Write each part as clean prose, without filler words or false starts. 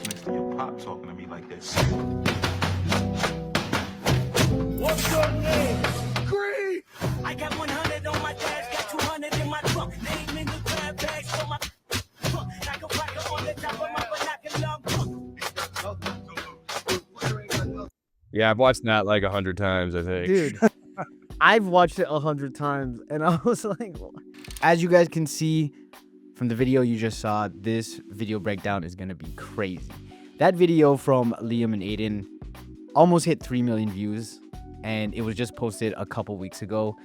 next to your pop talking to me like this. What's your name? Green. I got 100 on my dash, got 200 in my trunk. Name in the grab bags for my trunk. Like a rocket on the top of my binocular. Yeah, I've watched that like 100 times, I think. Dude, I've watched it 100 times, and I was like, as you guys can see from the video you just saw, this video breakdown is gonna be crazy. That video from Liam and Aidan almost hit 3 million views, and it was just posted a couple weeks ago.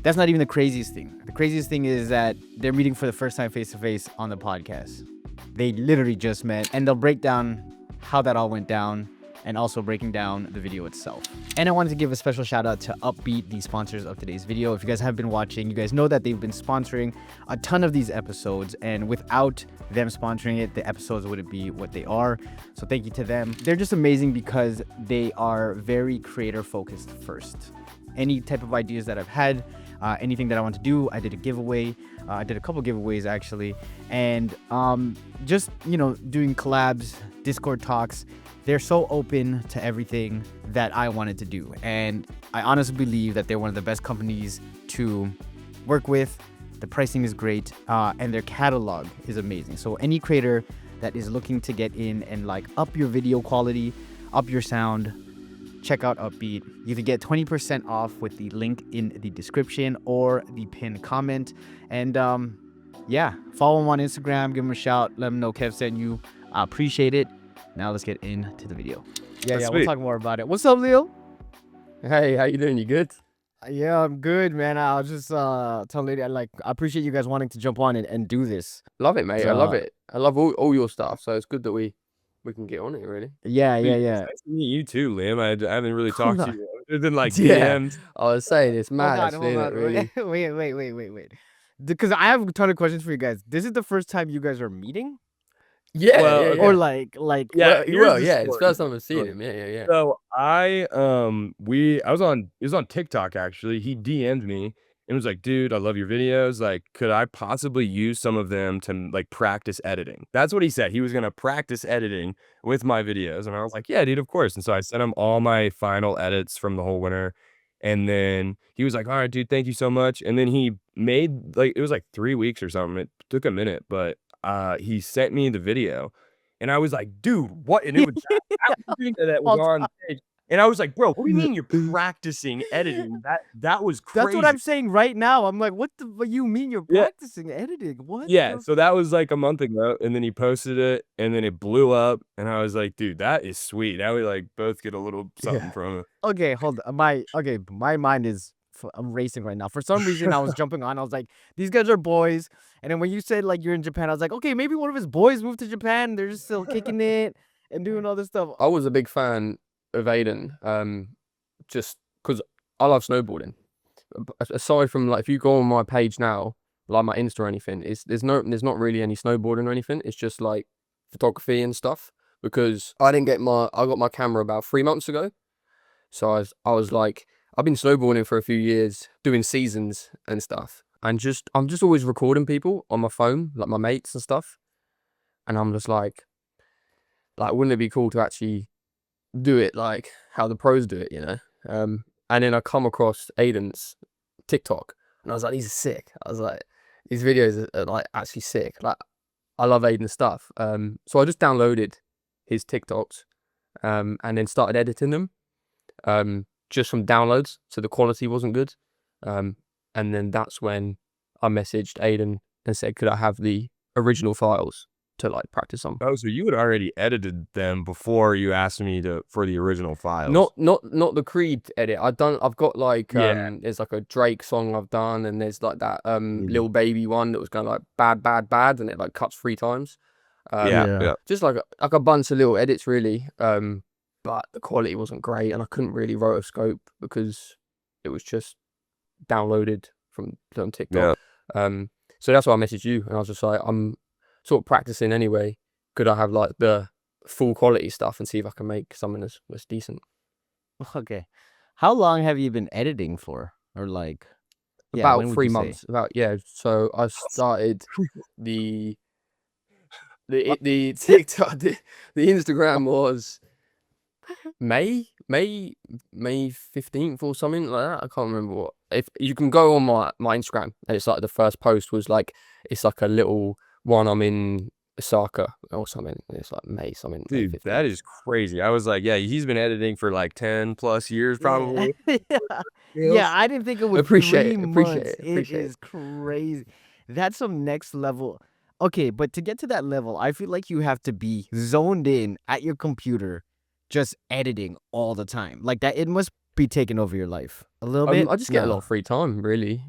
That's not even the craziest thing. The craziest thing is that they're meeting for the first time face to face on the podcast. They literally just met, and they'll break down how that all went down, and also breaking down the video itself. And I wanted to give a special shout out to Uppbeat, the sponsors of today's video. If you guys have been watching, you guys know that they've been sponsoring a ton of these episodes, and without them sponsoring it, the episodes wouldn't be what they are. So thank you to them. They're just amazing because they are very creator focused first. Any type of ideas that I've had, anything that I want to do, I did a giveaway. I did a couple giveaways actually, and just, you know, doing collabs, Discord talks. They're so open to everything that I wanted to do, and I honestly believe that they're one of the best companies to work with. The pricing is great, and their catalog is amazing. So any creator that is looking to get in and like up your video quality, up your sound, check out Uppbeat. You can get 20% off with the link in the description or the pinned comment. And yeah, follow them on Instagram, give them a shout, let them know Kev sent you. I appreciate it. Now let's get into the video. Yeah, we'll talk more about it. What's up, Leo? Hey, how you doing? You good? Yeah, I'm good, man. I was just telling Lady, I appreciate you guys wanting to jump on and do this. Love it, mate. I love it. I love all your stuff. So it's good that we can get on it, really. Yeah. It's nice to meet you too, Liam. I haven't really talked to you other than like Yeah. DMs. I was saying it's mad. Hold on. Really. Wait. Because I have a ton of questions for you guys. This is the first time you guys are meeting? Yeah, Well, yeah. Or like Yeah, Well, here's the yeah. It's story. first time I've seen him. Yeah. So I was on TikTok actually. He DM'd me and was like, dude, I love your videos. Like, could I possibly use some of them to like practice editing? That's what he said. He was gonna practice editing with my videos. And I was like, yeah, dude, of course. And so I sent him all my final edits from the whole winter. And then he was like, all right, dude, thank you so much. And then he made like, it was like 3 weeks or something. It took a minute, but he sent me the video. And I was like, dude, what? And it was that was on stage. And I was like, bro, what do you mean you're practicing editing? That was crazy. That's what I'm saying right now. I'm like, what you mean you're practicing editing? What? Yeah, so that was like a month ago, and then he posted it, and then it blew up, and I was like, dude, that is sweet. Now we like both get a little something from it. Okay, hold on. My mind is I'm racing right now. For some reason, I was jumping on. I was like, these guys are boys. And then when you said like you're in Japan, I was like, okay, maybe one of his boys moved to Japan. They're just still kicking it and doing all this stuff. I was a big fan of Aidan, just because I love snowboarding. Aside from like, if you go on my page now, like my Insta or anything, there's not really any snowboarding or anything. It's just like photography and stuff. Because I got my camera about 3 months ago, so I was like, I've been snowboarding for a few years, doing seasons and stuff, and I'm just always recording people on my phone, like my mates and stuff, and I'm just like, wouldn't it be cool to actually do it like how the pros do it, you know? And then I come across Aidan's TikTok, and I was like, these are sick. I was like, these videos are like actually sick. Like, I love Aidan's stuff. So I just downloaded his TikToks, and then started editing them, just from downloads. So the quality wasn't good. And then that's when I messaged Aidan and said, could I have the original files to like practice on? Oh, so you had already edited them before you asked me for the original files. Not the Creed edit. I've got like there's like a Drake song I've done, and there's like that Lil Baby one that was going like bad, and it like cuts 3 times. Yeah. Just like a bunch of little edits really. But the quality wasn't great, and I couldn't really rotoscope because it was just downloaded from TikTok. Yeah. So that's why I messaged you, and I was just like, I'm sort of practicing anyway. Could I have like the full quality stuff and see if I can make something that's decent? Okay. How long have you been editing for? Or like about 3 months. So I started the TikTok, the Instagram was May 15th or something like that. I can't remember what. If you can go on my Instagram, and it's like the first post was like, it's like a little one. I'm in Osaka or something. It's like May something. May Dude, 15th. that is crazy. I was like, yeah, he's been editing for like 10 plus years probably. Yeah, I didn't think it would Appreciate 3 it, months. appreciate it. It is crazy. That's some next level. Okay, but to get to that level, I feel like you have to be zoned in at your computer, just editing all the time. Like that, it must be taking over your life a little bit. I just get a lot No. of free time, really.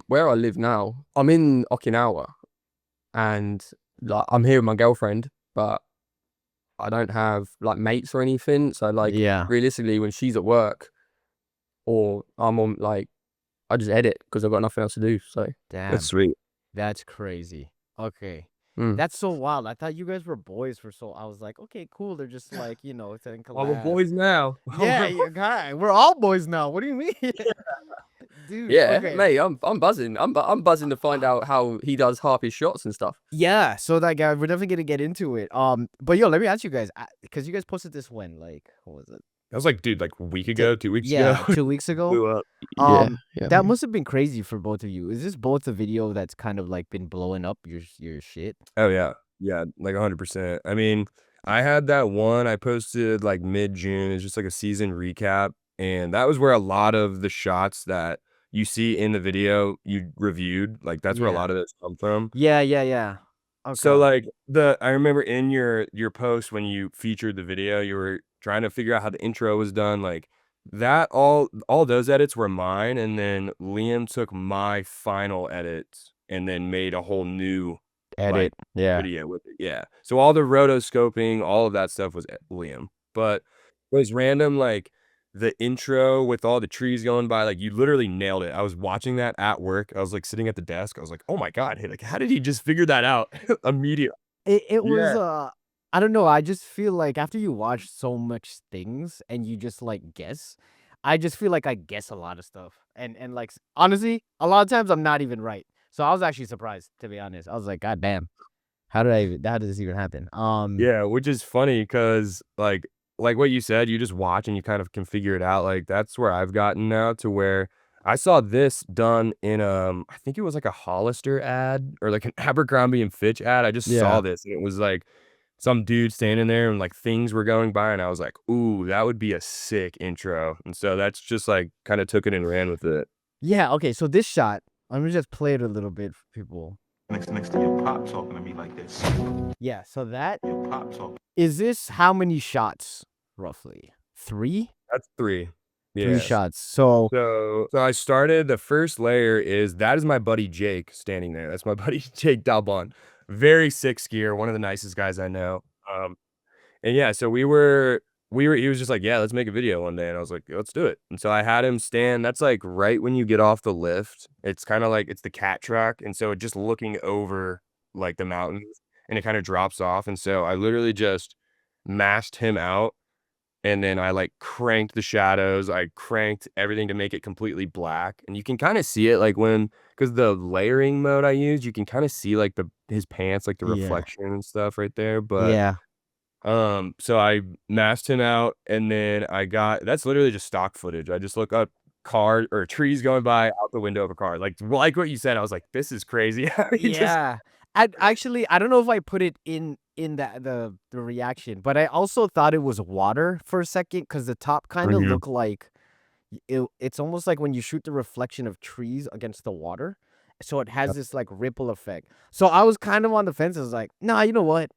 Where I live now, I'm in Okinawa, and like I'm here with my girlfriend, but I don't have like mates or anything. So like, Yeah. realistically, when she's at work or I'm on, like, I just edit because I've got nothing else to do. So Damn, That's sweet. that's crazy. Okay. Mm. That's so wild. I thought you guys were boys for so. I was like, okay, cool. They're just like, saying Well, we're collab. boys now. Yeah, guy. We're all boys now. What do you mean? Dude, yeah, okay. mate, I'm buzzing. I'm buzzing to find out how he does half his shots and stuff. Yeah, so that guy, we're definitely gonna get into it. But yo, let me ask you guys, because you guys posted this when, like, what was it? That was like, dude, like a week ago, 2 weeks Yeah, ago. 2 weeks ago. Blew up. Yeah, That mate. must have been crazy for both of you. Is this both a video that's kind of like been blowing up your shit? Oh yeah. Yeah, like 100%. I mean, I had that one I posted like mid-June. It's just like a season recap. And that was where a lot of the shots that you see in the video you reviewed, like that's where a Yeah. lot of it's come from. Yeah. Okay. So like I remember in your post when you featured the video, you were trying to figure out how the intro was done. Like that all those edits were mine, and then Liam took my final edits and then made a whole new Edit. Yeah. video with it. Yeah. So all the rotoscoping, all of that stuff was Liam. But it was random, like the intro with all the trees going by, like you literally nailed it. I was watching that at work. I was like sitting at the desk. I was like, oh my God, hey, like how did he just figure that out immediately? It was Yeah. I don't know, I just feel like after you watch so much things and you just like guess, I just feel like I guess a lot of stuff. And like honestly, a lot of times I'm not even right. So I was actually surprised, to be honest. I was like, God damn. How did this even happen? Yeah, which is funny because like what you said, you just watch and you kind of can figure it out. Like that's where I've gotten now, to where I saw this done in I think it was like a Hollister ad or like an Abercrombie and Fitch ad. I just Yeah. saw this and it was like some dude standing there and like things were going by, and I was like, ooh, that would be a sick intro. And so that's just like kind of took it and ran with it. Yeah, okay, so this shot, let me just play it a little bit for people. Next to your pop talking to me like this. Yeah, so that Your pop talking. is this how many shots roughly? 3? That's 3. 3 Yeah. shots. So So I started, the first layer that is my buddy Jake standing there. That's my buddy Jake Dalbon. Very sick skier, one of the nicest guys I know. And yeah, so he was just like, yeah, let's make a video one day. And I was like, let's do it. And so I had him stand, that's like right when you get off the lift. It's kind of like, it's the cat track. And so just looking over like the mountains, and it kind of drops off. And so I literally just mashed him out. And then I like cranked the shadows. I cranked everything to make it completely black. And you can kind of see it like because the layering mode I used, you can kind of see like his pants, like the Yeah. reflection and stuff right there. But yeah. so I masked him out, and then that's literally just stock footage. I just look up car or trees going by out the window of a car. Like what you said, I was like, this is crazy. Yeah. I don't know if I put it in the reaction, but I also thought it was water for a second because the top kind of Mhm. looked like it's almost like when you shoot the reflection of trees against the water. So it has this like ripple effect. So I was kind of on the fence. I was like, nah, you know what?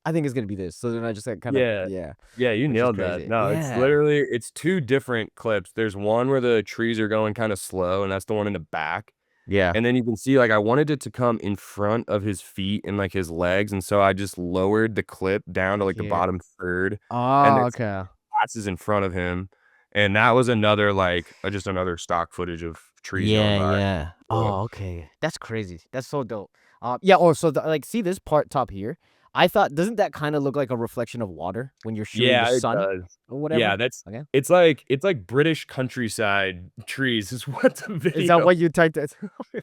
I think it's gonna be this. So then I just like kind of Yeah, you which is nailed crazy. that. No, Yeah. it's 2 different clips. There's one where the trees are going kind of slow, and that's the one in the back. Yeah. And then you can see, like, I wanted it to come in front of his feet and like his legs, and so I just lowered the clip down to like the Here. bottom third, and Oh, then okay. glasses in front of him. And that was another like just another stock footage of trees going by. Yeah. Oh, okay. That's crazy. That's so dope. Yeah. Oh, so like, see this part top here? I thought, doesn't that kind of look like a reflection of water when you're shooting Yeah, the it sun does. or whatever? Yeah, Okay. it's like British countryside trees is what the video. Is that what you typed it?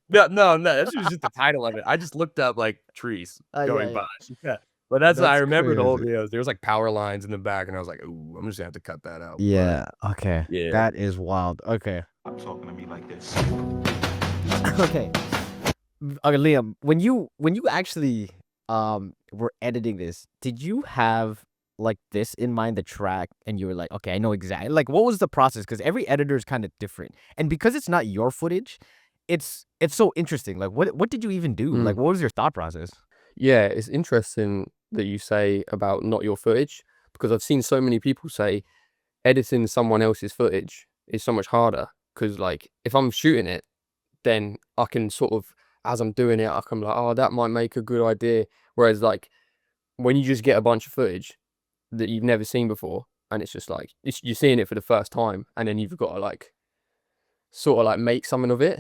No, that was just the title of it. I just looked up like trees Yeah, going yeah. by. Yeah. But that's I That's remember the old crazy. videos. There was like power lines in the back, and I was like, "Ooh, I'm just gonna have to cut that out." But Yeah. Okay. yeah, That is wild. Okay. Stop talking to me like this. Okay. Okay, Liam, when you actually were editing this, did you have like this in mind, the track, and you were like, okay, I know exactly like what was the process? Because every editor is kind of different, and because it's not your footage, it's so interesting. Like, what did you even do? Like, Mm. what was your thought process? Yeah, it's interesting that you say about not your footage because I've seen so many people say editing someone else's footage is so much harder because like if I'm shooting it, then I can sort of as I'm doing it, I can be like, oh, that might make a good idea. Whereas like when you just get a bunch of footage that you've never seen before, and it's just like you're seeing it for the first time, and then you've got to like sort of like make something of it.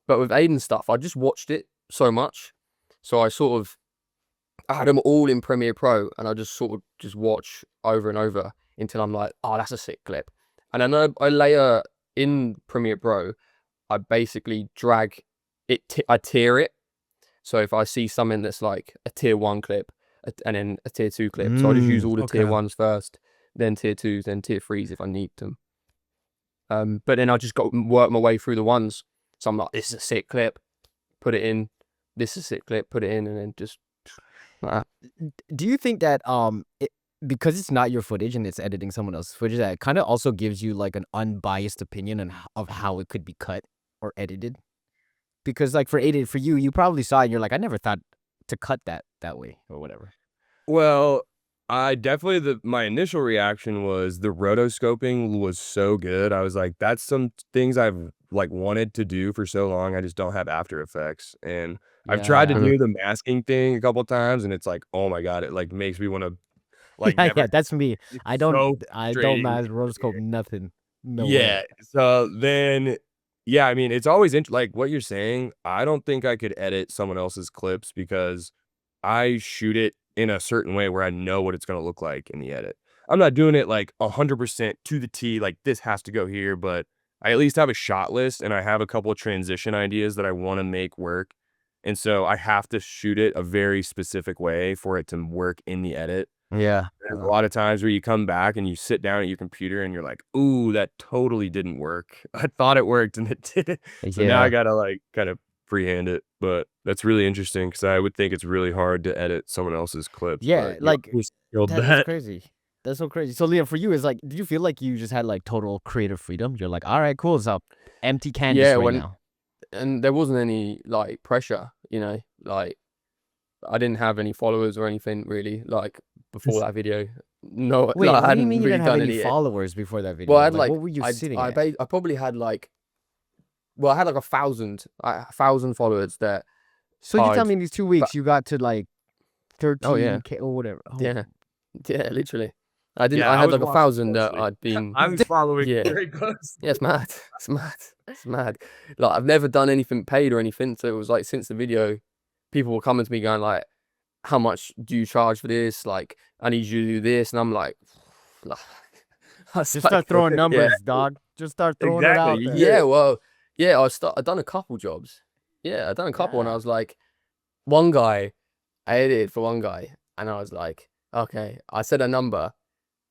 But with Aidan stuff, I just watched it so much, so I had them all in Premiere Pro, and I just sort of just watch over and over until I'm like, oh, that's a sick clip. And then I later in Premiere Pro, I basically drag it, I tier it. So if I see something that's like a tier 1 clip and then a tier 2 clip, so I just use all the Okay. tier 1s first, then tier 2s, then tier 3s if I need them. But then I just got to work my way through the ones. So I'm like, this is a sick clip, put it in. This is a sick clip, put it in, and then just like that. Do you think that because it's not your footage and it's editing someone else's footage, that kind of also gives you like an unbiased opinion of how it could be cut or edited? Because like for you, you probably saw it and you're like, I never thought to cut that way or whatever. well, I definitely my initial reaction was the rotoscoping was so good. I was like, that's some things I've like wanted to do for so long. I just don't have After Effects, and I've tried to Yeah. do the masking thing a couple times, and it's like, oh my god, it like makes me want to like Yeah, never. that's me. It's I so don't frustrating. mass rotoscope nothing. No Yeah. way. So then, yeah, I mean, it's always like what you're saying. I don't think I could edit someone else's clips because I shoot it in a certain way where I know what it's going to look like in the edit. I'm not doing it like 100% to the T, like this has to go here, but I at least have a shot list and I have a couple of transition ideas that I want to make work. And so I have to shoot it a very specific way for it to work in the edit. Yeah. There's a lot of times where you come back and you sit down at your computer and you're like, "Ooh, that totally didn't work. I thought it worked and it didn't." So now I Yeah. gotta like kind of freehand it. But that's really interesting because I would think it's really hard to edit someone else's clips. Yeah, But like you skilled that's that. crazy. That's so crazy. So Liam, for you, is like, did you feel like you just had like total creative freedom? You're like, all right, cool, it's up, empty canvas Yeah, right now. and there wasn't any like pressure, like I didn't have any followers or anything really, like before that video. No, Wait, like I what do you hadn't mean you really didn't have done any any. followers before that video? Well, I had Like, like what were you sitting at? I probably had like, well, I had like 1,000 followers that So you tell I'd. me in these 2 But weeks you got to like oh yeah, 13K or whatever. Oh, yeah, yeah, literally. I didn't. Yeah, I I had was like watching 1,000 that closely. I'd been. I was following Yeah. very close. Yeah, it's mad. It's mad. It's mad. Like I've never done anything paid or anything. So it was like since the video, people were coming to me going like, "How much do you charge for this? Like, I need you to do this," and I'm like, I was just like, start throwing yeah, numbers, dog. Just start throwing it Exactly, out you there. get yeah. Well, yeah. I've done a couple jobs. Yeah, I've done a couple, and I Yeah. was like, one guy, I edited for one guy, and I was like, okay. I said a number,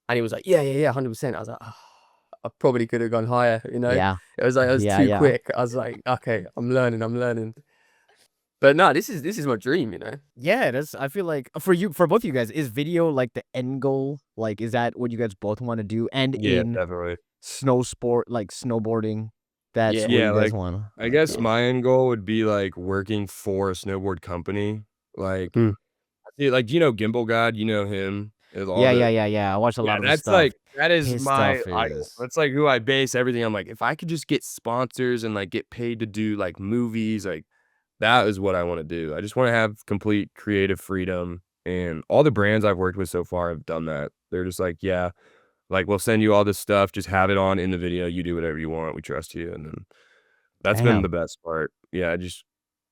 and he was like, yeah, 100%. I was like, oh, I probably could have gone higher, Yeah. It was like, it was Yeah, too yeah. quick. I was like, okay, I'm learning. But no, this is my dream, Yeah, that's. I feel like for both of you guys, is video like the end goal? Like, is that what you guys both want to do? And Yeah, in definitely. like snowboarding, that's Yeah. what Yeah, you guys like want. I guess Yeah. my end goal would be like working for a snowboard company. Like, Hmm. like, do you know Gimbal God? You know him. Is all Yeah, the yeah. I watched a lot of his that's stuff. like that is His my stuff idol. is. That's like who I base everything. I'm like, if I could just get sponsors and like get paid to do like movies, like that is what I want to do. I just want to have complete creative freedom. And all the brands I've worked with so far have done that. They're just like, yeah, like we'll send you all this stuff, just have it on in the video. You do whatever you want. We trust you. And then that's been the Damn. best part. Yeah, just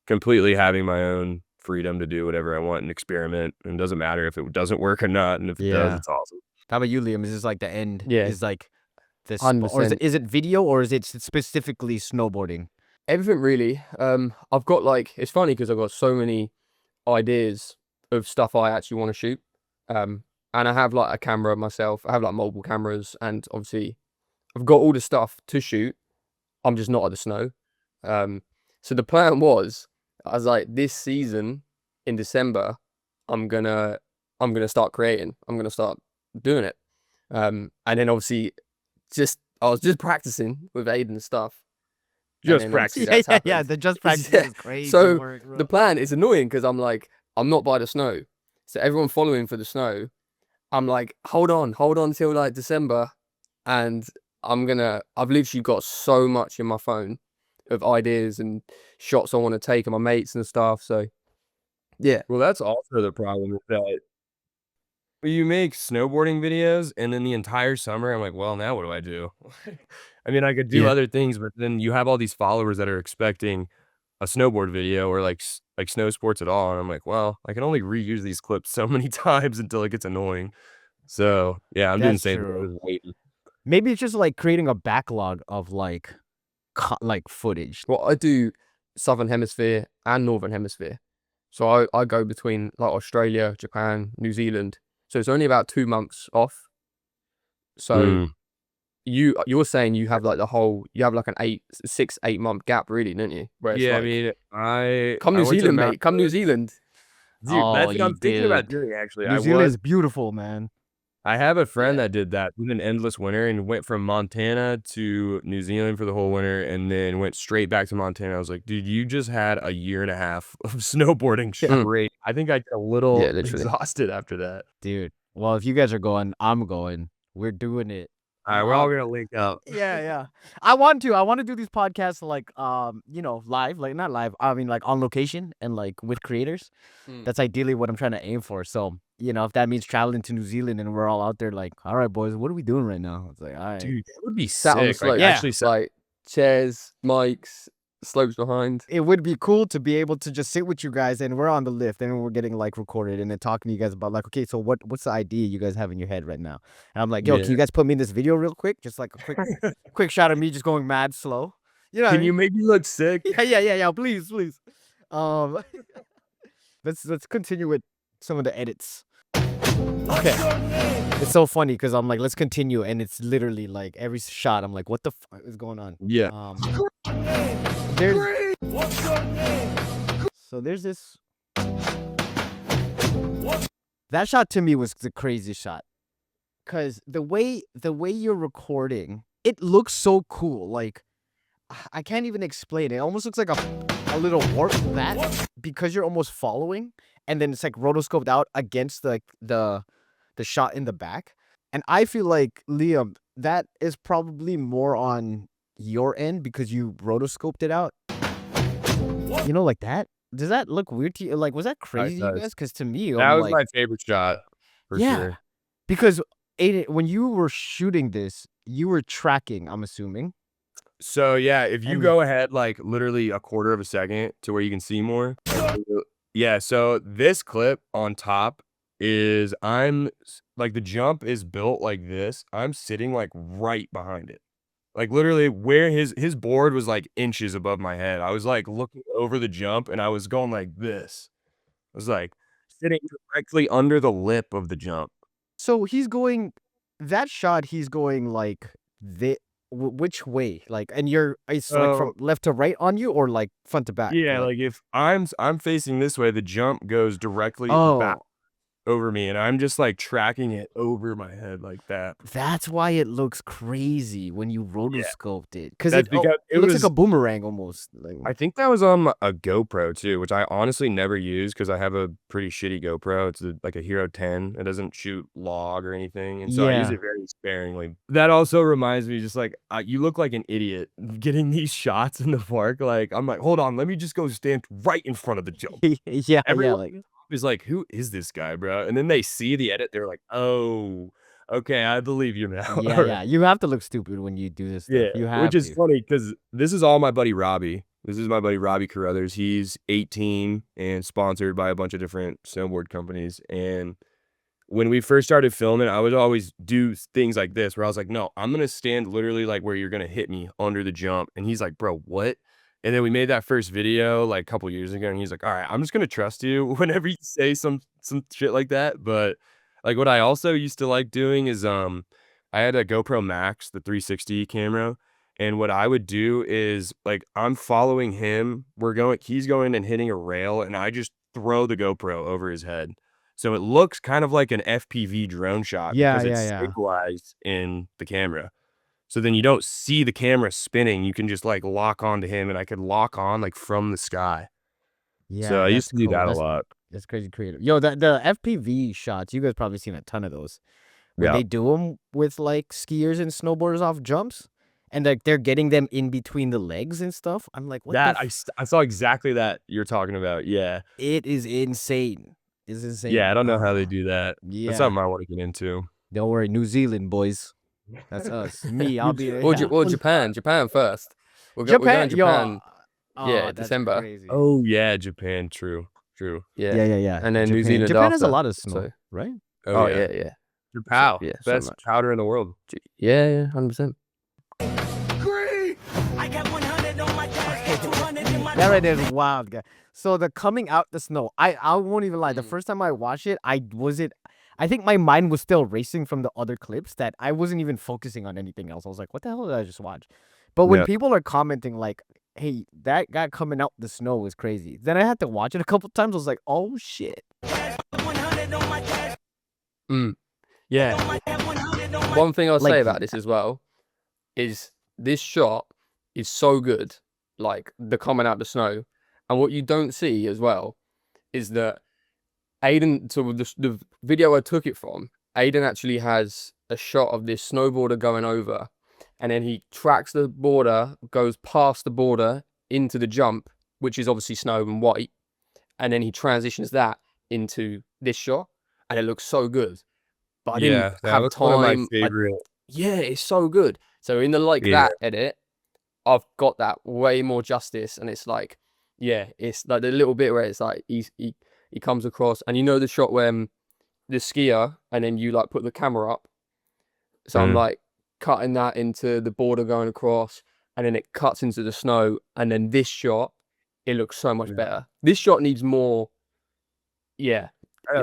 completely having my own freedom to do whatever I want and experiment. And it doesn't matter if it doesn't work or not. And if it does, Yeah. it's awesome. How about you, Liam? Is this like the end? Yeah. Is like this, or 100%. is it video, or is it specifically snowboarding? Everything really. I've got like, it's funny because I've got so many ideas of stuff I actually want to shoot. And I have like a camera myself. I have like multiple cameras, and obviously I've got all the stuff to shoot. I'm just not at the snow. So the plan was, I was like, this season in December, I'm gonna start creating. I'm gonna start doing it. And then obviously, I was just practicing with Aidan and stuff. And Just then obviously practice. that's Yeah. happened. The just practice Yeah. is crazy So work, bro. the plan is annoying because I'm like, I'm not by the snow. So everyone following for the snow, I'm like, hold on till like December, and I've literally got so much in my phone of ideas and shots I want to take of my mates and stuff. So yeah, Well, that's also the problem is that you make snowboarding videos, and then the entire summer, I'm like, well, now what do I do? I mean, I could do Yeah. other things, but then you have all these followers that are expecting a snowboard video or like snow sports at all, and I'm like, well, I can only reuse these clips so many times until it gets annoying. So yeah, I'm doing the That's same thing. true. I'm just waiting. Maybe it's just like creating a backlog of like footage. well, I do Southern Hemisphere and Northern Hemisphere. So I go between like Australia, Japan, New Zealand. So it's only about 2 months off. So you're saying you have like you have like an 6-8 month gap, really, don't you? Where it's Yeah, I like, mean, I come New went to the Zealand, mountain- mate. Come New Zealand. Dude, Oh, that's what you I'm thinking about did. doing. Actually, New Zealand is beautiful, man. I have a friend Yeah. that did that with an endless winter and went from Montana to New Zealand for the whole winter and then went straight back to Montana. I was like, dude, you just had a year and a half of snowboarding straight. I think I get a little Yeah, literally. exhausted after that. Dude. Well, if you guys are going, I'm going. We're doing it. All right, we're all gonna link up. Yeah. I want to do these podcasts like live, like not live. I mean like on location and like with creators. That's ideally what I'm trying to aim for. So, if that means traveling to New Zealand and we're all out there like, all right, boys, what are we doing right now? It's like, all right. Dude, that would be Sat on the sick. slope. Like, Yeah. actually, Like chairs, mics, slopes behind. It would be cool to be able to just sit with you guys and we're on the lift and we're getting like recorded and then talking to you guys about like, okay, so what's the idea you guys have in your head right now? And I'm like, yo, can Yeah. you guys put me in this video real quick? Just like a quick shot of me just going mad slow. You know what I can mean? you make me look sick? Yeah, please. Let's continue with some of the edits. Okay. It's so funny because I'm like, let's continue, and it's literally like every shot I'm like, what the fuck is going on? Yeah. There's What's your name? so there's this. That shot to me was the craziest shot. Cause the way you're recording, it looks so cool. Like I can't even explain it. It almost looks like a little warp that because you're almost following, and then it's like rotoscoped out against the shot in the back. And I feel like Liam, that is probably more on your end because you rotoscoped it out. Like that. Does that look weird to you? Like, was that crazy, to you does. guys? Because to me, That I'm was like, my favorite shot for sure. because Aidan, when you were shooting this, you were tracking, I'm assuming. So yeah, if you And- go ahead like literally a quarter of a second to where you can see more. Yeah, so this clip on top is I'm like the jump is built like this. I'm sitting like right behind it. Like literally where his board was like inches above my head. I was like looking over the jump and I was going like this. I was like sitting directly under the lip of the jump. So he's going, that shot, he's going like which way? Like, and it's like from left to right on you or like front to back? Yeah, like if I'm facing this way, the jump goes directly back over me, and I'm just like tracking it over my head like that. That's why it looks crazy when you rotoscoped it. Because That's it because it looks was- like a boomerang almost. Like, I think that was on a GoPro too, which I honestly never use because I have a pretty shitty GoPro. It's like a Hero 10. It doesn't shoot log or anything, and so I use Yeah. it very sparingly. That also reminds me, just like you look like an idiot getting these shots in the park. Like I'm like, hold on, let me just go stand right in front of the jump. yeah, Everyone- like Is like, who is this guy, bro? And then they see the edit, they're like, oh, okay, I believe you now. yeah, Alright. yeah. You have to look stupid when you do this stuff. Yeah, You have which is to. funny because this is all my buddy Robbie. This is my buddy Robbie Carruthers. He's 18 and sponsored by a bunch of different snowboard companies. And when we first started filming, I would always do things like this where I was like, no, I'm going to stand literally like where you're going to hit me under the jump. And he's like, bro, what? And then we made that first video like a couple years ago, and he's like, "All right, I'm just gonna trust you whenever you say some shit like that." But like what I also used to like doing is I had a GoPro Max, the 360 camera, and what I would do is like I'm following him. He's going and hitting a rail, and I just throw the GoPro over his head. So it looks kind of like an FPV drone shot Yeah, because it's yeah, yeah. stabilized in the camera. So then you don't see the camera spinning, you can just, like, lock onto him, and I could lock on, like, from the sky. So Yeah, I used that's to do cool. that a lot. That's crazy creative. Yo, the FPV shots, you guys probably seen a ton of those. When Yeah. they do them with like skiers and snowboarders off jumps, and like they're getting them in between the legs and stuff. I'm like, what That the? I saw exactly that you're talking about, yeah. It is insane. It's insane. Yeah, I don't know how they do that. That's Yeah. something I wanna get into. Don't worry, New Zealand boys. That's us. Me, I'll be there. Or, Yeah. or Japan first. We're going Japan, Japan. yo. Yeah, That's December. crazy. Oh, yeah, Japan, true. Yeah. Yeah. And then New Japan. Zealand Japan has a after, lot of snow, so- right? Oh, yeah. Your pow. yeah, so Best much. powder in the world. Yeah, 100%. Green. I got 100 on my dash, got 200 in my That right there is wild, guy. So the coming out the snow, I won't even lie. The first time I watched it, I think my mind was still racing from the other clips that I wasn't even focusing on anything else. I was like, what the hell did I just watch? But when Yeah. people are commenting like, hey, that guy coming out the snow was crazy. Then I had to watch it a couple times. I was like, oh shit. 100 on my dash, Yeah. on my dash, 100 on my One thing I'll Like- say about this as well is this shot is so good, like the coming out the snow. And what you don't see as well is that Aidan, so the video I took it from, Aidan actually has a shot of this snowboarder going over, and then he tracks the border, goes past the border into the jump, which is obviously snow and white, and then he transitions that into this shot, and it looks so good. But I didn't Yeah, that have was one of my time. favorite. Yeah, it's so good. So in the like Yeah. that edit, I've got that way more justice, and it's like, yeah, it's like the little bit where it's like he comes across, and you know the shot where the skier, and then you like put the camera up. So I'm Mm. like cutting that into the border going across, and then it cuts into the snow, and then this shot, it looks so much Yeah. better. This shot needs more. Yeah,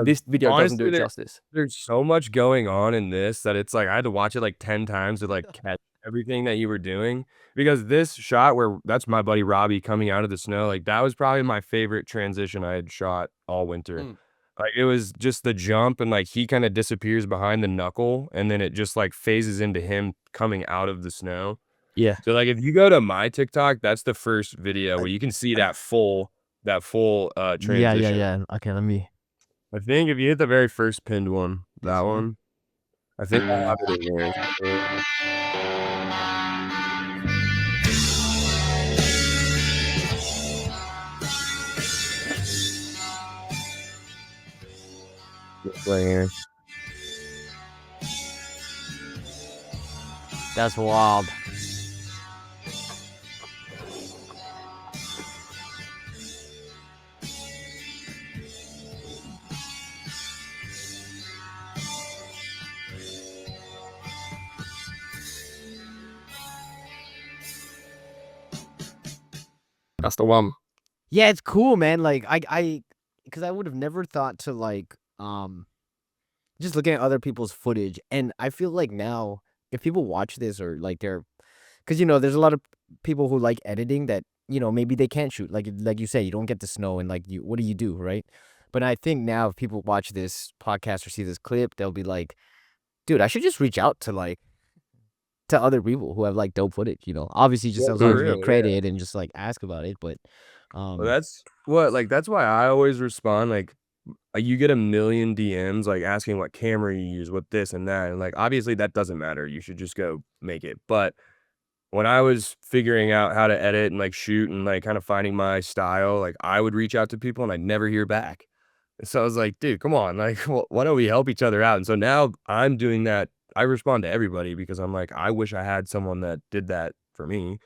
this video doesn't do honestly, it there- justice. There's so much going on in this that it's like I had to watch it like 10 times to like catch everything that you were doing. Because this shot where that's my buddy Robbie coming out of the snow, like that was probably my favorite transition I had shot all winter. Mm. Like it was just the jump and like he kind of disappears behind the knuckle and then it just like phases into him coming out of the snow. Yeah. So like if you go to my TikTok, that's the first video where you can see that full transition. Yeah. Okay, let me. I think if you hit the very first pinned one, that one, I think I have it in there. It's right here. That's wild. That's the one. Yeah, it's cool, man. Like because I would have never thought to like just looking at other people's footage, and I feel like now if people watch this or like because there's a lot of people who like editing that maybe they can't shoot like you say, you don't get the snow, and like what do you do, right? But I think now if people watch this podcast or see this clip, they'll be like, dude, I should just reach out to other people who have like dope footage, obviously just Yeah, as long for as real, get credit and just like ask about it. But Well, that's why I always respond like you get a million DMs like asking what camera you use, what this and that, and like obviously that doesn't matter. You should just go make it. But when I was figuring out how to edit and like shoot and like kind of finding my style, like I would reach out to people and I'd never hear back. And so I was like, dude, come on, like why don't we help each other out? And so now I'm doing that. I respond to everybody because I'm like, I wish I had someone that did that for me.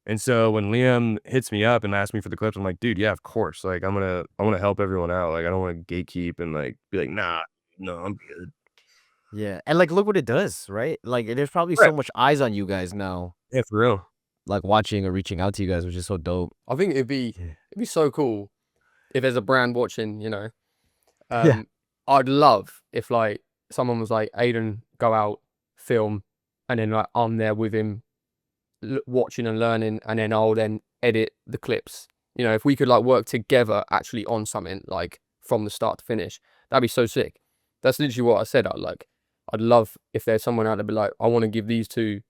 And so when Liam hits me up and asks me for the clips, I'm like, dude, yeah, of course. Like I want to help everyone out. Like I don't want to gatekeep and like be like, nah, no, I'm good. yeah, and like look what it does, right? Like there's probably Right. so much eyes on you guys now. Yeah, for real. like watching or reaching out to you guys, which is so dope. I think it'd be so cool if there's a brand watching, you know. Yeah. I'd love if like someone was like, Aidan, go out, film, and then like I'm there with him watching and learning, and then I'll then edit the clips. You know, if we could like work together actually on something like from the start to finish, that'd be so sick. That's literally what I said. I'd love if there's someone out there be like, I want to give these two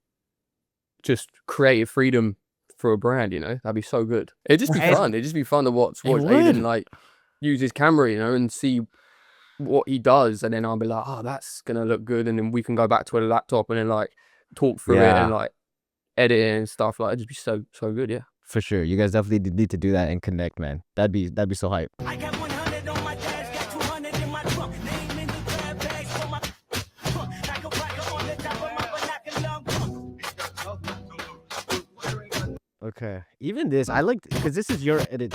just creative freedom for a brand, you know. That'd be so good. It'd just be fun. It'd just be fun to watch Aidan like use his camera, you know, and see what he does, and then I'll be like, oh, that's gonna look good, and then we can go back to a laptop and then like talk through it and like edit it and stuff. Like, it'd just be so good. Yeah, For sure. You guys definitely need to do that and connect, man. That'd be so hype. I got 100 on my dash, got 200 in my trunk. Name in the grab bags for my like a rocket on the top of my binocular. Okay. Even this, I like, because this is your edit.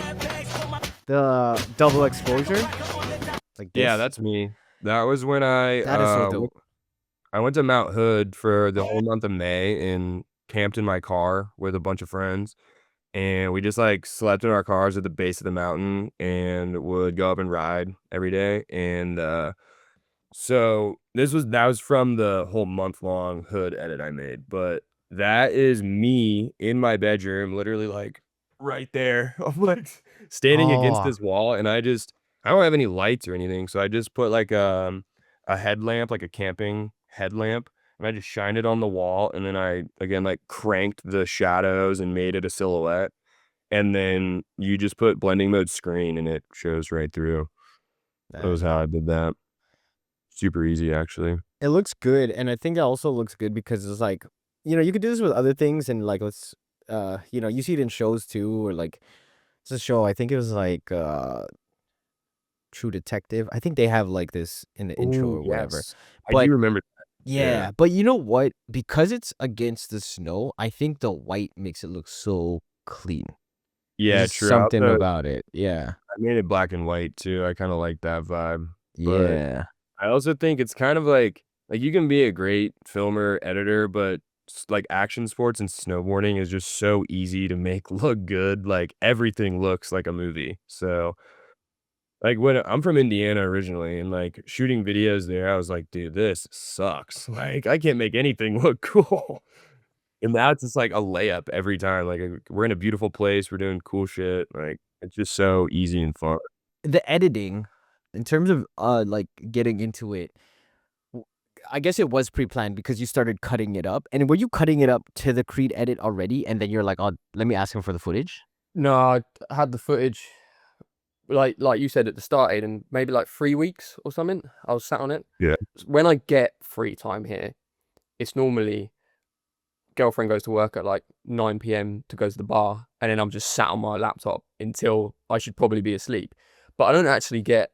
The double exposure. Like this. Yeah, that's me. That was when I That is so dope. I went to Mount Hood for the whole month of May and camped in my car with a bunch of friends. And we just like slept in our cars at the base of the mountain and would go up and ride every day. And so that was from the whole month-long Hood edit I made. But that is me in my bedroom, literally like right there. I'm like standing against Oh. this wall, and I don't have any lights or anything, so I just put like a headlamp, like a camping headlamp, and I just shined it on the wall, and then I again like cranked the shadows and made it a silhouette. And then you just put blending mode screen and it shows right through. That was how I did that. Super easy, actually. It looks good, and I think it also looks good because it's like, you know, you could do this with other things, and like let's you know, you see it in shows too, or like it's a show, I think it was like True Detective. I think they have like this in the intro Ooh, or whatever. yes. But I do remember that. yeah, but you know what? Because it's against the snow, I think the white makes it look so clean. Yeah, There's true. something about it. Yeah. I made it black and white too. I kind of like that vibe. Yeah. I also think it's kind of like you can be a great filmer, editor, but like action sports and snowboarding is just so easy to make look good. Like everything looks like a movie. So like when I'm from Indiana originally and like shooting videos there, I was like, dude, this sucks. Like I can't make anything look cool. And now it's just like a layup every time. Like we're in a beautiful place, we're doing cool shit. Like it's just so easy and fun. The editing, in terms of like getting into it, I guess it was pre-planned because you started cutting it up. And were you cutting it up to the Creed edit already? And then you're like, oh, let me ask him for the footage? no, I had the footage like you said at the start, Aidan, maybe like 3 weeks or something. I was sat on it. Yeah. When I get free time here, it's normally girlfriend goes to work at like 9 p.m. to go to the bar, and then I'm just sat on my laptop until I should probably be asleep. But I don't actually get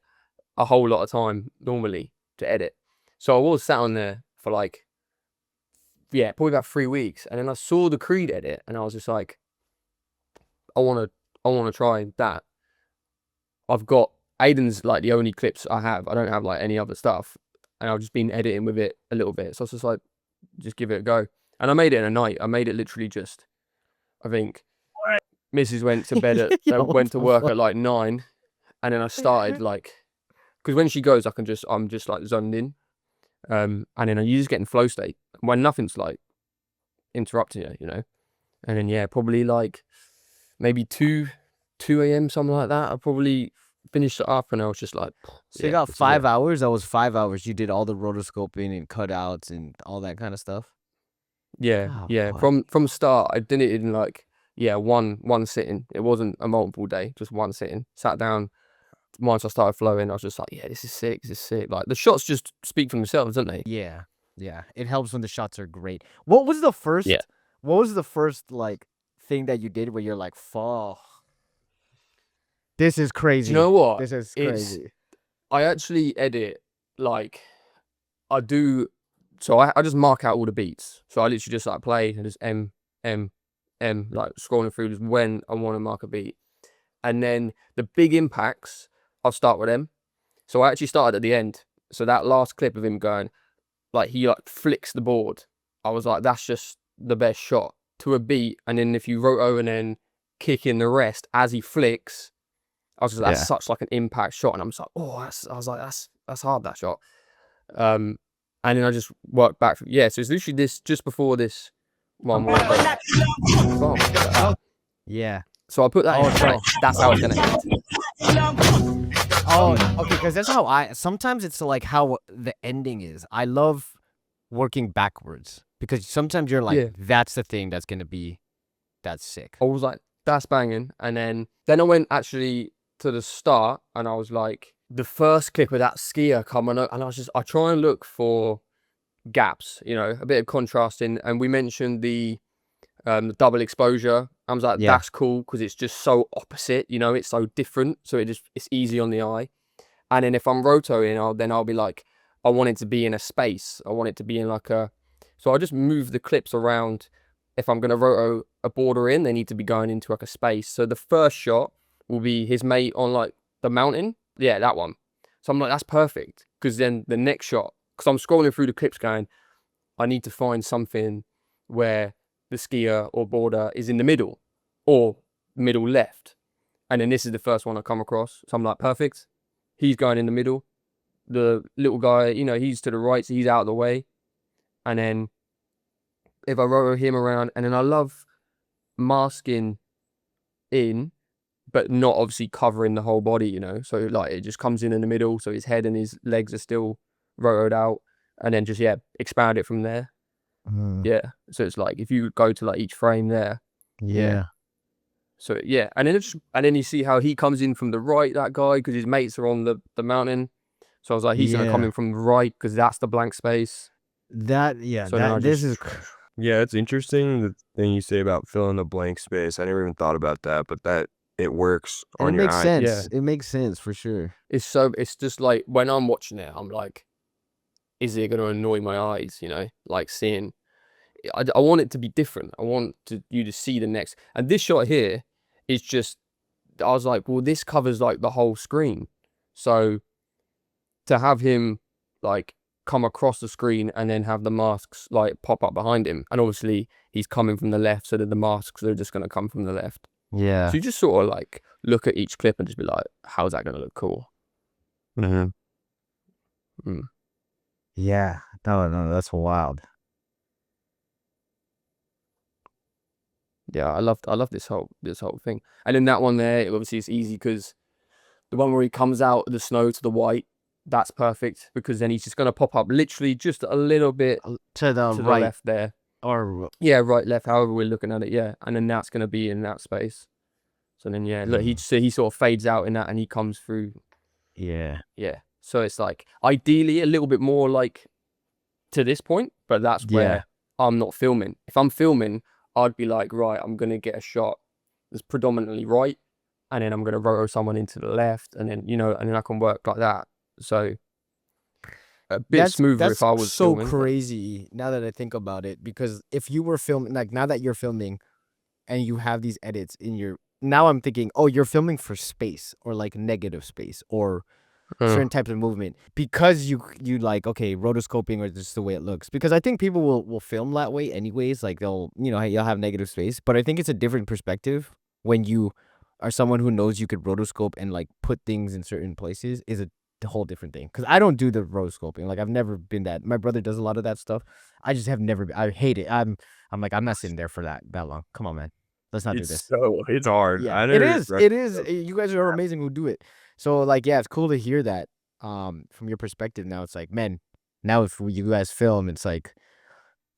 a whole lot of time normally to edit. So I was sat on there for like, yeah, probably about 3 weeks, and then I saw the Creed edit, and I was just like, I want to try that. I've got Aidan's like the only clips I have. I don't have like any other stuff, and I've just been editing with it a little bit. So I was just like, just give it a go. And I made it in a night. I made it literally just, I think, Mrs. went to bed at, Yo, went to what the work fuck? at like 9, and then I started like, because when she goes, I'm just like zoned in, and then you just get in flow state when nothing's like interrupting you, you know. And then yeah, probably like maybe 2 a.m. something like that. I probably finished it up, and I was just like, So you got 5 hours? That was 5 hours. You did all the rotoscoping and cutouts and all that kind of stuff? Yeah, Oh, yeah. fuck. From start, I did it in like one sitting. It wasn't a multiple day, just one sitting. Sat down. Once I started flowing, I was just like, yeah, this is sick. This is sick. Like the shots just speak for themselves, don't they? Yeah. Yeah. It helps when the shots are great. What was the first like thing that you did where you're like, fuck, this is crazy. Do you know what? This is It's- crazy. I actually edit like I do. So I just mark out all the beats. So I literally just like play and just M, like scrolling through just when I want to mark a beat. And then the big impacts, I'll start with them. So I actually started at the end. So that last clip of him going, like he like flicks the board. I was like, that's just the best shot. to a beat, and then if you roto and then kick in the rest as he flicks, I was just that's such like an impact shot, and I'm just like, oh, that's hard, that shot. And then I just worked back from, so it's literally this just before this one more. Yeah. So I put that in front. That's how it's gonna end. Oh, okay, because that's how sometimes it's like how the ending is. I love working backwards because sometimes you're like, that's the thing that's that's sick. I was like, that's banging. And then I went actually to the start, and I was like, the first clip of that skier coming up, and I try and look for gaps, you know, a bit of contrasting. And we mentioned the double exposure. I was like, that's cool because it's just so opposite, you know, it's so different. So it's easy on the eye. And then if I'm rotoing, I'll be like, I want it to be in a space. I want it to be in like so I just move the clips around. If I'm going to roto a border in, they need to be going into like a space. So the first shot will be his mate on like the mountain. Yeah, that one. So I'm like, that's perfect. Because then the next shot, because I'm scrolling through the clips going, I need to find something where the skier or border is in the middle or middle left. And then this is the first one I come across. So I'm like, perfect. He's going in the middle. The little guy, you know, he's to the right, so he's out of the way. And then if I roto him around, and then I love masking in, but not obviously covering the whole body, you know. So like it just comes in the middle, so his head and his legs are still rotoed out, and then just expand it from there. Yeah. So it's like if you go to like each frame there. Yeah. So and then you see how he comes in from the right, that guy, because his mates are on the mountain. So I was like, he's gonna come in from the right because that's the blank space. Yeah, it's interesting the thing you say about filling the blank space. I never even thought about that, but that it works on your eye. It makes sense. It makes sense for sure. It's just like when I'm watching it, I'm like, is it gonna annoy my eyes? You know, like seeing. I want it to be different. I want you to see the next. And this shot here is just, I was like, well, this covers like the whole screen. So to have him like come across the screen and then have the masks like pop up behind him. And obviously he's coming from the left, so that the masks are just going to come from the left. Yeah. So you just sort of like look at each clip and just be like, how's that going to look cool? Yeah. No, that's wild. Yeah, I love this whole thing. And then that one there, obviously it's easy because the one where he comes out of the snow to the white, that's perfect because then he's just gonna pop up literally just a little bit to the right, the left there, or right, left, however we're looking at it, and then that's gonna be in that space. So then look, he sort of fades out in that and he comes through. Yeah. So it's like ideally a little bit more like to this point, but that's where I'm not filming. If I'm filming, I'd be like, right, I'm going to get a shot that's predominantly right, and then I'm going to roto someone into the left, and then, and then I can work like that. So a bit smoother if I was filming. That's so crazy now that I think about it, because if you were filming, like now that you're filming and you have these edits in now I'm thinking, oh, you're filming for space or like negative space or certain types of movement because you like, okay, rotoscoping or just the way it looks, because I think people will film that way anyways, like they'll you'll have negative space, but I think it's a different perspective when you are someone who knows you could rotoscope and like put things in certain places is a whole different thing, because I don't do the rotoscoping. Like I've never been that. My brother does a lot of that stuff. I just have never I hate it. I'm like, I'm not sitting there for that long. Come on, man, let's not do this. It's hard. Yeah, it is. You guys are amazing who do it. So like, yeah, it's cool to hear that from your perspective. Now it's like, man, now if you guys film, it's like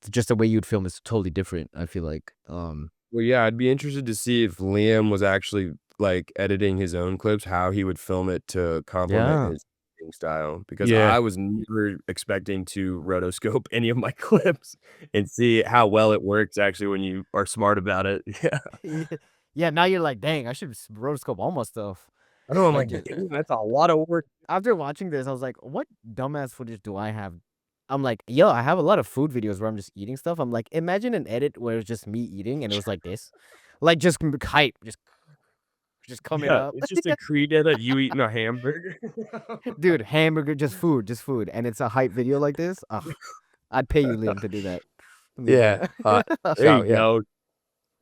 just the way you'd film is totally different, I feel like. Well, yeah, I'd be interested to see if Liam was actually like editing his own clips, how he would film it to complement his editing style, because I was never expecting to rotoscope any of my clips and see how well it works actually when you are smart about it. Yeah, now you're like, dang, I should rotoscope all my stuff. I know, I'm like, that's a lot of work. After watching this, I was like, what dumbass footage do I have? I'm like, yo, I have a lot of food videos where I'm just eating stuff. I'm like, imagine an edit where it's just me eating and it was like this. Like just hype, just coming up. It's just a Creed edit, you eating a hamburger. Dude, hamburger, just food. And it's a hype video like this. I'd pay you, Liam, to do that. Yeah. There you go.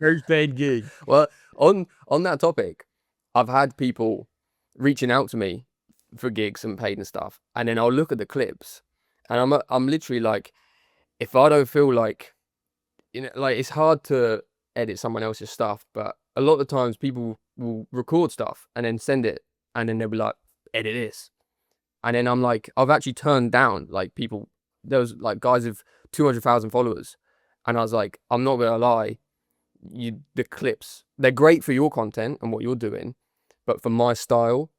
First paid gig. Well, on that topic, I've had people reaching out to me for gigs and paid and stuff, and then I'll look at the clips, and I'm literally like, if I don't feel like, like it's hard to edit someone else's stuff, but a lot of the times people will record stuff and then send it, and then they'll be like, edit this, and then I'm like, I've actually turned down like people. There was like guys with 200,000 followers, and I was like, I'm not gonna lie, the clips, they're great for your content and what you're doing, but for my style,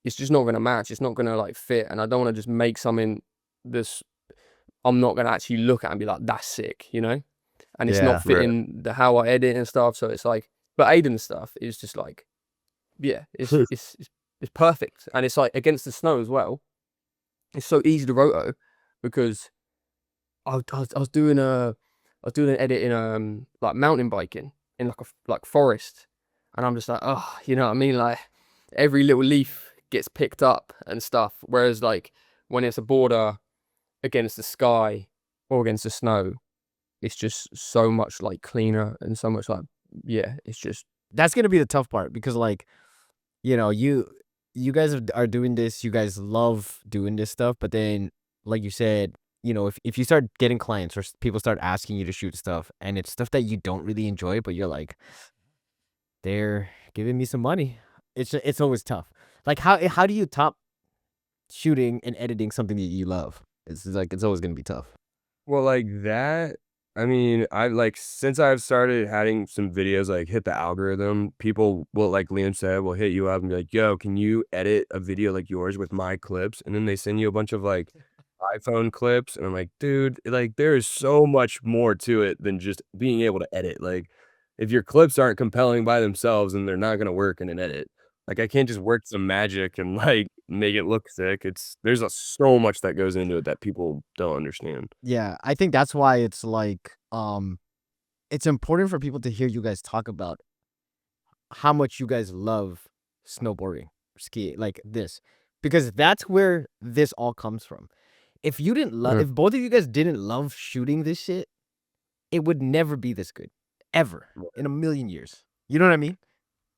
it's just not gonna match. It's not gonna like fit, and I don't want to just make something this I'm not gonna actually look at and be like, that's sick, and it's Yeah. not fitting the how I edit and stuff. So it's like, but Aidan's stuff is just like, yeah, it's perfect, and it's like against the snow as well. It's so easy to roto because I was doing an edit in like mountain biking in like a forest, and I'm just like, oh, you know what I mean? Like every little leaf gets picked up and stuff. Whereas like when it's a border against the sky or against the snow, it's just so much like cleaner and so much like, yeah, it's just That's gonna be the tough part because like, you guys are doing this. You guys love doing this stuff, but then like you said, if you start getting clients or people start asking you to shoot stuff, and it's stuff that you don't really enjoy, but you're like, they're giving me some money. It's always tough. Like how do you top shooting and editing something that you love? It's like it's always gonna be tough. Well, like that, I mean, I like since I've started having some videos like hit the algorithm, people will, like Liam said, will hit you up and be like, yo, can you edit a video like yours with my clips? And then they send you a bunch of like iPhone clips. And I'm like, dude, like there is so much more to it than just being able to edit. Like if your clips aren't compelling by themselves, and they're not gonna work in an edit. Like I can't just work some magic and like make it look sick. There's so much that goes into it that people don't understand. Yeah, I think that's why it's like it's important for people to hear you guys talk about how much you guys love snowboarding, skiing, like this, because that's where this all comes from. If you didn't love, Yeah. if both of you guys didn't love shooting this shit, it would never be this good, ever in a million years. You know what I mean?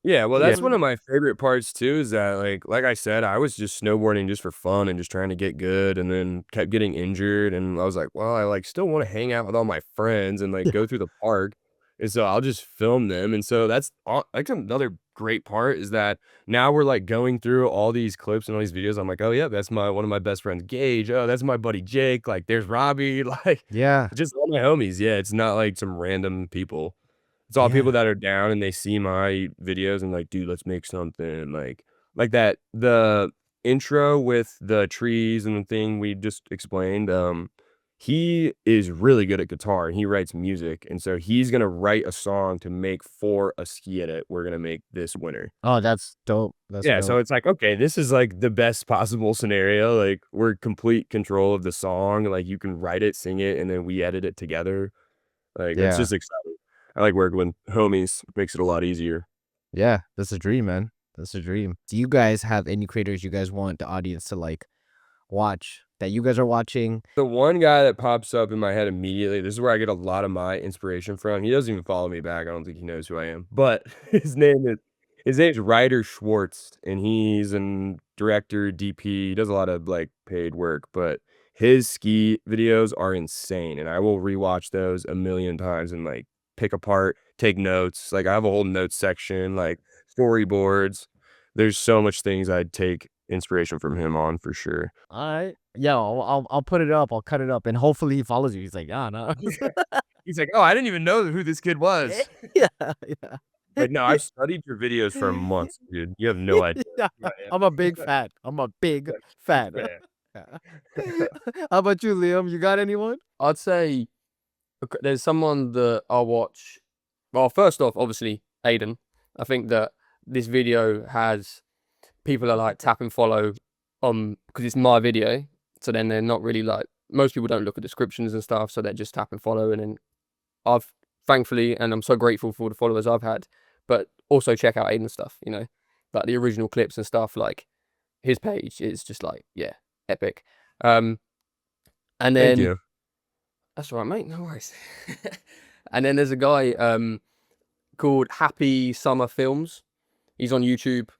Yeah, well, Yeah. that's one of my favorite parts too, is that like I said, I was just snowboarding just for fun and just trying to get good, and then kept getting injured, and I was like, well, I like still want to hang out with all my friends and like go through the park. And so I'll just film them. And so that's like another great part is that now we're like going through all these clips and all these videos. I'm like, oh yeah, that's one of my best friends, Gage. Oh, that's my buddy Jake. Like there's Robbie, like Yeah. just all my homies. Yeah, it's not like some random people. It's all Yeah. people that are down and they see my videos and like, dude, let's make something like that. The intro with the trees and the thing we just explained. He is really good at guitar and he writes music, and so he's gonna write a song to make for a ski edit we're gonna make this winter. Oh, that's dope. That's Yeah, so dope. it's like, okay, this is like the best possible scenario. Like we're complete control of the song. Like you can write it, sing it, and then we edit it together. Like it's Yeah. just exciting. I like working with homies. Makes it a lot easier. Yeah, that's a dream, man. That's a dream. Do you guys have any creators you guys want the audience to like watch that you guys are watching? The one guy that pops up in my head immediately, this is where I get a lot of my inspiration from. He doesn't even follow me back. I don't think he knows who I am. But his name's Ryder Schwartz, and he's a director, DP. He does a lot of like paid work, but his ski videos are insane, and I will rewatch those a million times and like pick apart, take notes. Like I have a whole notes section, like storyboards. There's so much things I'd take inspiration from him on for sure. All right. Yeah, I'll put it up. I'll cut it up, and hopefully he follows you. He's like, ah, no. He's like, "Oh, I didn't even know who this kid was." yeah, yeah. Like, "No, I've studied your videos for months, dude. You have no idea Yeah, who I am." I'm a big fan. I'm a big fan. Yeah. Yeah. How about you, Liam? You got anyone? I'd say there's someone that I watch. Well, first off, obviously Aidan. I think that this video has people are like tap and follow because it's my video. So then they're not really like, most people don't look at descriptions and stuff, so they're just tap and follow. And then I've thankfully, and I'm so grateful for the followers I've had, but also check out Aidan's stuff, like the original clips and stuff. Like his page is just like, yeah, epic. And Thank then you. that's all right, mate. No worries. And then there's a guy, called Happy Summer Films. He's on YouTube,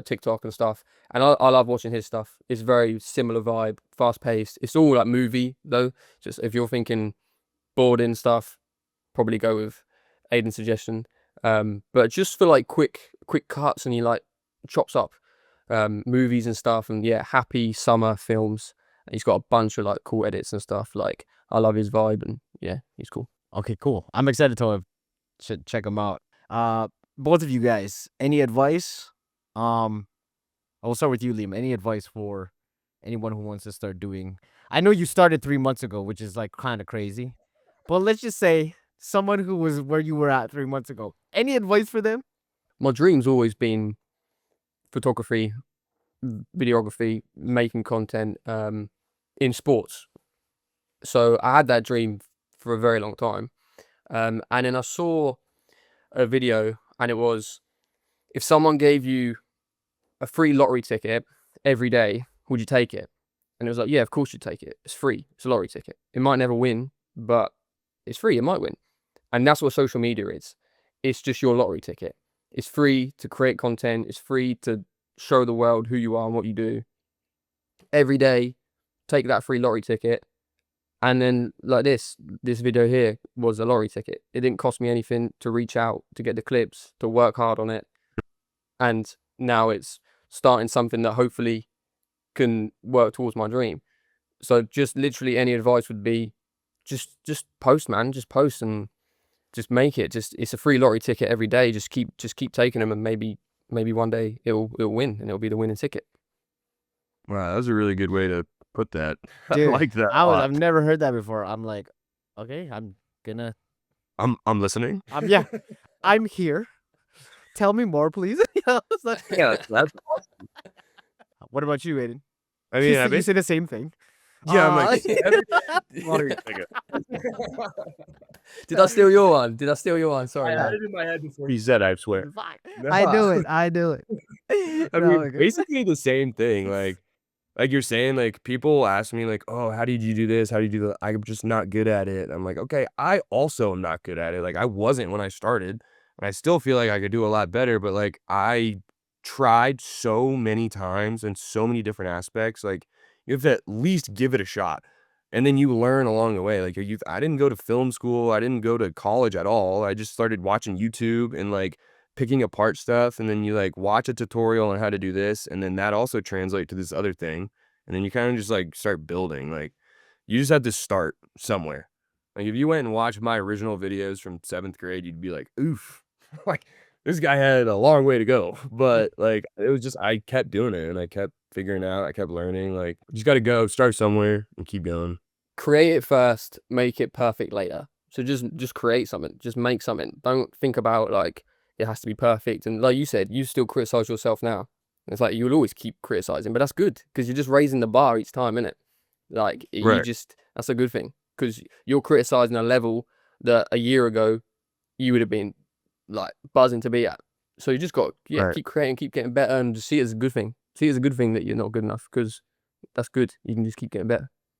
TikTok and stuff. And I love watching his stuff. It's very similar vibe, fast paced. It's all like movie though. Just if you're thinking boarding stuff, probably go with Aidan's suggestion. But just for like quick cuts, and he like chops up movies and stuff. And yeah, Happy Summer Films. And he's got a bunch of like cool edits and stuff. Like I love his vibe, and yeah, he's cool. Okay, cool. I'm excited to should check him out. Both of you guys, any advice? I will start with you, Liam. Any advice for anyone who wants to start doing? I know you started 3 months ago, which is like kind of crazy, but let's just say someone who was where you were at 3 months ago. Any advice for them? My dream's always been photography, videography, making content in sports. So I had that dream for a very long time. And then I saw a video, and it was, if someone gave you a free lottery ticket every day, would you take it? And it was like, yeah, of course you take it. It's free. It's a lottery ticket. It might never win, but it's free. It might win. And that's what social media is. It's just your lottery ticket. It's free to create content. It's free to show the world who you are and what you do. Every day, take that free lottery ticket. And then like this video here was a lottery ticket. It didn't cost me anything to reach out, to get the clips, to work hard on it. And now it's starting something that hopefully can work towards my dream. So just literally any advice would be just post, man. Just post and just make it. It's a free lottery ticket every day. Just keep taking them, and maybe one day it'll win, and it'll be the winning ticket. Wow, that was a really good way to put that. Dude, I like that. a lot. I've never heard that before. I'm like, okay, I'm listening. yeah, I'm here. Tell me more, please. I was like, Yeah, that's awesome. what about you, Aiden? I mean, You said the same thing. yeah, I'm like, Lottery Did I steal your one? Sorry. I had it in my head before he said, I swear. I knew it. I mean, basically the same thing. Like you're saying, like people ask me like, oh, how did you do this? How do you do that? I'm just not good at it. I'm like, okay, I also am not good at it. Like I wasn't when I started, and I still feel like I could do a lot better, but like I tried so many times in so many different aspects. Like you have to at least give it a shot. And then you learn along the way. Like I didn't go to film school. I didn't go to college at all. I just started watching YouTube and like picking apart stuff. And then you like watch a tutorial on how to do this. And then that also translates to this other thing. And then you kind of just like start building. Like you just have to start somewhere. Like if you went and watched my original videos from 7th grade, you'd be like, oof, like this guy had a long way to go. But like it was just, I kept doing it and I kept figuring out, I kept learning. Like you just got to go start somewhere and keep going. Create it first, make it perfect later. So just create something, just make something. Don't think about like it has to be perfect. And like you said, you still criticize yourself now. It's like you'll always keep criticizing, but that's good because you're just raising the bar each time, innit? Like Right. that's a good thing because you're criticizing a level that a year ago you would have been like buzzing to be at. So you just got Right. keep creating, keep getting better, and just see it as a good thing. See it as a good thing that you're not good enough because that's good. You can just keep getting better.